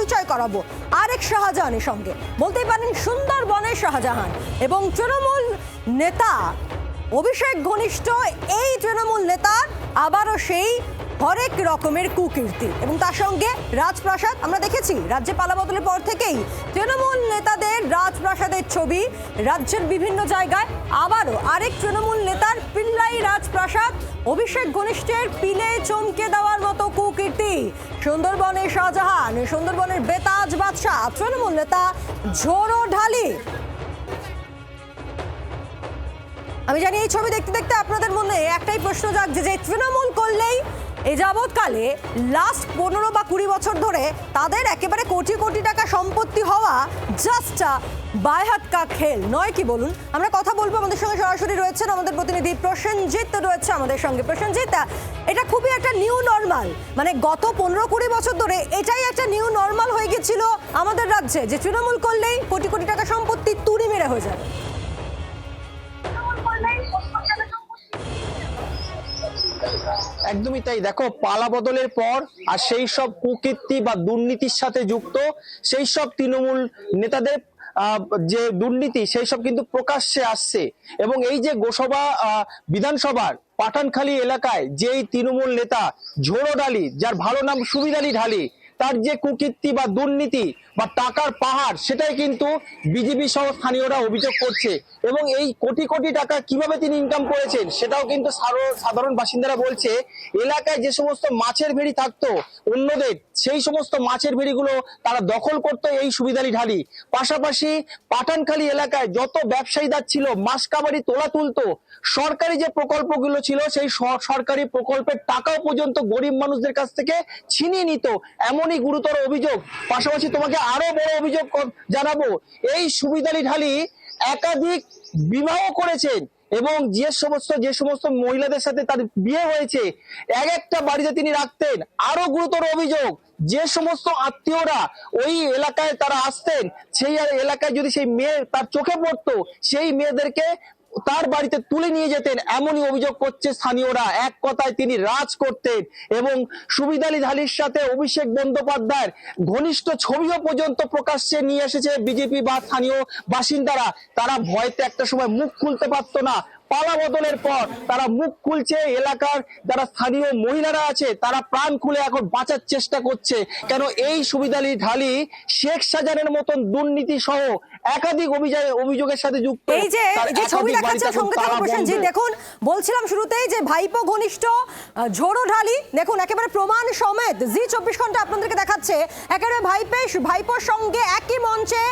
পরিচয় করাবো আরেক শাহজাহানের সঙ্গে, বলতেই পারেন সুন্দরবনের শাহজাহান এবং তৃণমূল নেতা অভিষেক ঘনিষ্ঠ এই তৃণমূল নেতার আবারও সেই হরেক রকমের কুকীর্তি এবং তার সঙ্গে রাজপ্রাসাদ। আমরা দেখেছি রাজ্যে পালাবদলের পর থেকেই তৃণমূল নেতাদের রাজপ্রাসাদের ছবি রাজ্যের বিভিন্ন জায়গায়। আবারও আরেক তৃণমূল নেতার পিল্লাই রাজপ্রাসাদ, অভিষেক ঘনিষ্ঠের পিলে চমকে দেওয়ার মতো কুকীর্তি। সুন্দরবনের শাহজাহান, সুন্দরবনের বেতাজ বাদশাহ তৃণমূল নেতা ঝোড়ো ঢালি। আমি জানি এই ছবি দেখতে দেখতে আপনাদের মনে একটাই প্রশ্ন জাগছে যে তৃণমূল করলেই এ যাবৎকালে লাস্ট 15 বা 20 বছর ধরে তাদের একেবারে কোটি কোটি টাকা সম্পত্তি হওয়া জাস্ট বাইহাত কা খেল নয় কি বলুন? আমরা কথা বলবো, আমাদের সঙ্গে সরাসরি রয়েছেন আমাদের প্রতিনিধি প্রসেনজিৎ রয়েছে আমাদের সঙ্গে। প্রসেনজিৎ, এটা খুবই একটা নিউ নর্মাল, মানে গত 15-20 বছর ধরে এটাই একটা নিউ নর্মাল হয়ে গেছিল আমাদের রাজ্যে যে তৃণমূল করলেই কোটি কোটি টাকা সম্পত্তি তুড়ি মেরে হয়ে যায়। একদমই তাই। দেখো, পালা বদলের পর আর সেই সব কুকীর্তি বা দুর্নীতির সাথে যুক্ত সেই সব তৃণমূল নেতাদের যে দুর্নীতি সেই সব কিন্তু প্রকাশ্যে আসছে। এবং এই যে গোসবা বিধানসভার পাঠানখালী এলাকায় যেই তৃণমূল নেতা ঝোড়ো ঢালি, যার ভালো নাম সুবিধ আলী ঢালি, তার যে কুকীর্তি বা দুর্নীতি বা টাকার পাহাড় সেটাই কিন্তু বিজেপি সহ স্থানীয়রা অভিযোগ করছে। এবং এই কোটি কোটি টাকা কিভাবে তিনি ইনকাম করেছেন সেটাও কিন্তু সাধারণ বাসিন্দারা বলছে। এলাকায় যে সমস্ত মাছের ভেড়ি থাকতো অন্যদের, সেই সমস্ত মাছের ভেড়িগুলো তারা দখল করতো এই সুবিধ আলী ঢালি। পাশাপাশি পাঠানখালী এলাকায় যত ব্যবসায়ীদার ছিল মাসকাবারি তোলা তুলতো, সরকারি যে প্রকল্পগুলো ছিল সেই সরকারি প্রকল্পের টাকাও পর্যন্ত গরিব মানুষদের কাছ থেকে ছিনিয়ে নিত, এমনই গুরুতর অভিযোগ। পাশাপাশি তোমাকে আরো বড় অভিযোগ জানাবো, এই সুবিধ আলী ঢালি একাধিক বিবাহ করেছেন এবং যে সমস্ত মহিলাদের সাথে তার বিয়ে হয়েছে এক একটা বাড়িতে তিনি রাখতেন। আরো গুরুতর অভিযোগ, যে সমস্ত আত্মীয়রা ওই এলাকায় তারা আসতেন, সেই এলাকায় যদি সেই মেয়ে তার চোখে পড়তো, সেই মেয়েদেরকে তার বাড়িতে তুলে নিয়ে যেতেন, এমনই অভিযোগ করছে স্থানীয়রা। এক কথায় তিনি রাজ করতেন। এবং সুবিধ আলী ঢালির সাথে অভিষেক বন্দ্যোপাধ্যায়ের ঘনিষ্ঠ ছবিও পর্যন্ত প্রকাশ্যে নিয়ে এসেছে বিজেপি বা স্থানীয় বাসিন্দারা। তারা ভয়তে একটা সময় মুখ খুলতে পারতো না, পালা বদলের পর তারা মুখ খুলছে। এলাকার যারা স্থানীয় মহিলারা আছে তারা প্রাণ খুলে এখন বাঁচার চেষ্টা করছে। কেন এই সুবিধ আলী ঢালি শেখ শাহজাহানের মতন দুর্নীতি সহ একাধিক অভিযোগের সাথে যুক্ত। এই যে ছবি দেখাচ্ছে সঙ্গে থাকা প্রসেনজিৎ, দেখুন বলছিলাম শুরুতেই যে ভাইপো ঘনিষ্ঠ ঝোড়ো ঢালি, দেখুন একেবারে প্রমাণ সমেত জি 24 ঘন্টা আপনাদেরকে দেখাচ্ছে। একেবারে ভাইপোর সঙ্গে একই মঞ্চে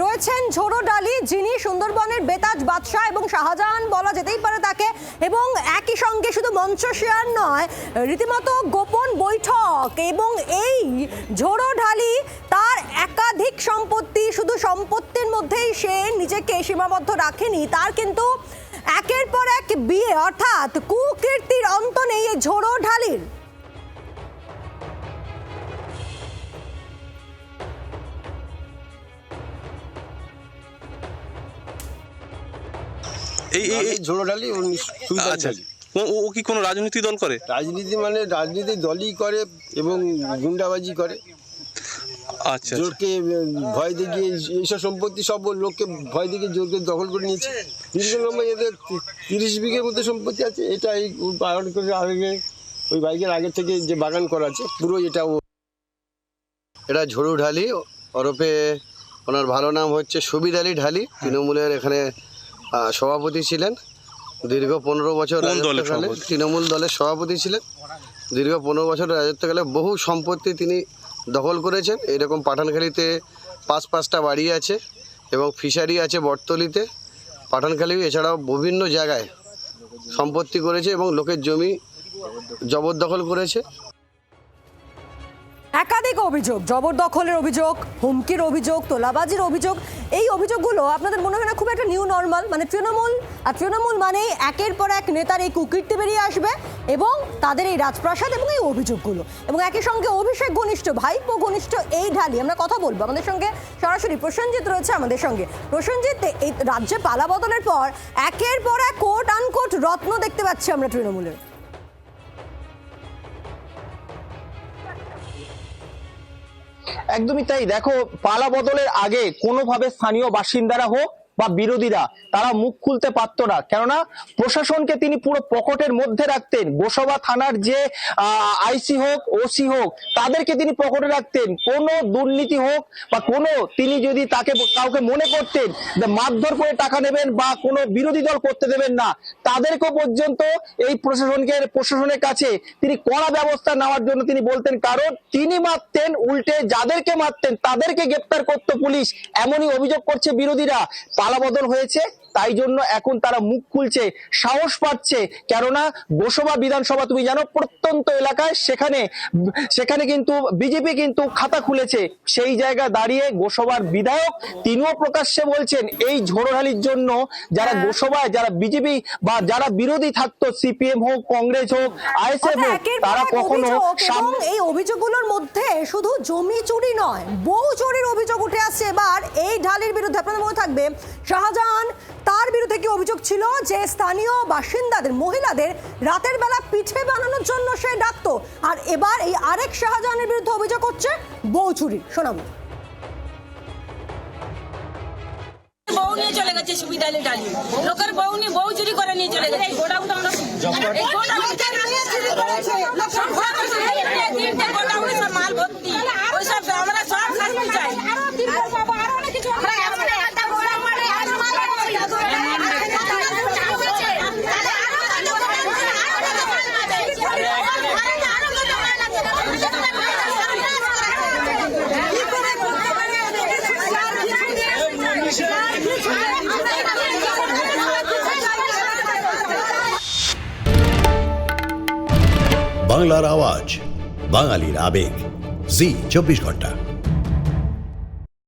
রয়েছেন ঝোড়ো ঢালি, যিনি সুন্দরবনের বেতাজ বাদশাহ এবং শাহজাহান বলা যেতেই পারে তাকে। এবং একই সঙ্গে শুধু মঞ্চ শেয়ার নয়, রীতিমতো গোপন বৈঠক। এবং এই ঝোড়ো ঢালি তার একাধিক সম্পত্তি, শুধু সম্পত্তির মধ্যেই সে নিজেকে সীমাবদ্ধ রাখেনি, তার কিন্তু একের পর এক বিয়ে, অর্থাৎ কুকীর্তির অন্ত নেই এই ঝোড়ো ঢালির। এই ঝোড়ো ঢালি আচ্ছা, ও কি কোনো রাজনৈতিক দল করে? রাজনীতি মানে রাজনীতি দলই করে এবং গুন্ডাবাজি করে। আচ্ছা, জোরকে ভয় দেখিয়ে এইসব সম্পত্তি সব লোককে ভয় দেখিয়ে জোরকে দখল করে নিয়েছে। নম্বর এদের 30 বিঘের মতো সম্পত্তি আছে। এটা এই বাগান করে আগে, ওই বাইকের আগে থেকে যে বাগান করা আছে পুরো এটা ঝোড়ো ঢালি ওরফে ওনার ভালো নাম হচ্ছে সুবিধ আলী ঢালি। তৃণমূলের এখানে সভাপতি ছিলেন দীর্ঘ 15 বছর। তৃণমূল দলের সভাপতি ছিলেন দীর্ঘ 15 বছর রাজত্বকালে। বহু সম্পত্তি তিনি দখল করেছেন। এরকম পাঠানখালীতে 5টা বাড়ি আছে এবং ফিশারি আছে বটতলিতে, পাঠানখালী এছাড়াও বিভিন্ন জায়গায় সম্পত্তি করেছে এবং লোকের জমি জবরদখল করেছে। একাধিক অভিযোগ, জবরদখলের অভিযোগ, হুমকির অভিযোগ, তোলাবাজির অভিযোগ। এই অভিযোগগুলো আপনাদের মনে হয় না খুব একটা নিউ নর্মাল? মানে তৃণমূল মানেই একের পর এক নেতার এই কুকীর্তি বেরিয়ে আসবে এবং তাদের এই রাজপ্রাসাদ এবং এই অভিযোগগুলো, এবং একই সঙ্গে অভিষেক ঘনিষ্ঠ, ভাইপো ঘনিষ্ঠ এই ঢালি। আমরা কথা বলবো, আমাদের সঙ্গে সরাসরি প্রসেনজিৎ রয়েছে আমাদের সঙ্গে। প্রসেনজিৎ, এই রাজ্যে পালা বদলের পর একের পর এক কোট আনকোট রত্ন দেখতে পাচ্ছি আমরা তৃণমূলের। একদমই তাই। দেখো, পালা বদলের আগে কোনোভাবে স্থানীয় বাসিন্দারা হোক বা বিরোধীরা তারা মুখ খুলতে পারতো না, কেননা প্রশাসনকে তিনি পুরো পকেটের মধ্যে রাখতেন। গোসাবা থানার যে আইসি হোক, ওসি হোক, তাদেরকে তিনি পকেটে রাখতেন। কোনো দুর্নীতি হোক বা কোনো তিনি যদি তাকে কাউকে মনে করতেন যে মারধর করে টাকা নেবেন বা কোনো বিরোধী দল করতে দেবেন না, তাদেরকেও পর্যন্ত এই প্রশাসনের কাছে তিনি কড়া ব্যবস্থা নেওয়ার জন্য তিনি বলতেন। কারণ তিনি মারতেন, উল্টে যাদেরকে মারতেন তাদেরকে গ্রেপ্তার করতো পুলিশ। এমনই অভিযোগ করছে বিরোধীরা। পালাবদল হয়েছে, তাই জন্য এখন তারা মুখ খুলছে, সাহস পাচ্ছে। কেননা গোসাবা বিধানসভা তুমি জানো প্রত্যন্ত এলাকায়, সেখানে কিন্তু বিজেপি কিন্তু খাতা খুলেছে। সেই জায়গা দাঁড়িয়ে গোসাবার বিধায়ক তিনিও প্রকাশ্যে বলছেন এই ঝোড়োহালির জন্য যারা গোসাবায়, যারা বিজেপি বা যারা বিরোধী থাকতো, সিপিএম হোক, কংগ্রেস হোক, আইএসএফ হোক, তারা কখনো এই অভিযোগগুলোর মধ্যে শুধু জমি চুরি নয়, বউ চুরির অভিযোগ উঠে আসছে এবার এই ঢালির বিরুদ্ধে। আপনাদের মনে থাকবে শাহজাহান, তার বিরুদ্ধে কি অভিযোগ ছিল যে স্থানীয় বাসিন্দাদের, মহিলাদের রাতের বেলা পিঠে বানানোর জন্য সে ডাকতো। আর এবার এই আরেক শাহজাহানের বিরুদ্ধে অভিযোগ হচ্ছে বউ চুরি। শোনাবো। বউ নিয়ে চলে গেছে সুবিধা ডালি, লোকের বউ নিয়ে বউ চুরি করে নিয়ে চলে গেছে। গোডাউনটা আমরা সব মাল ভর্তি, ওইসব আমরা সব শাস্তি চাই। বাংলার আওয়াজ, বাঙালির আবেগ, জি 24 ঘন্টা।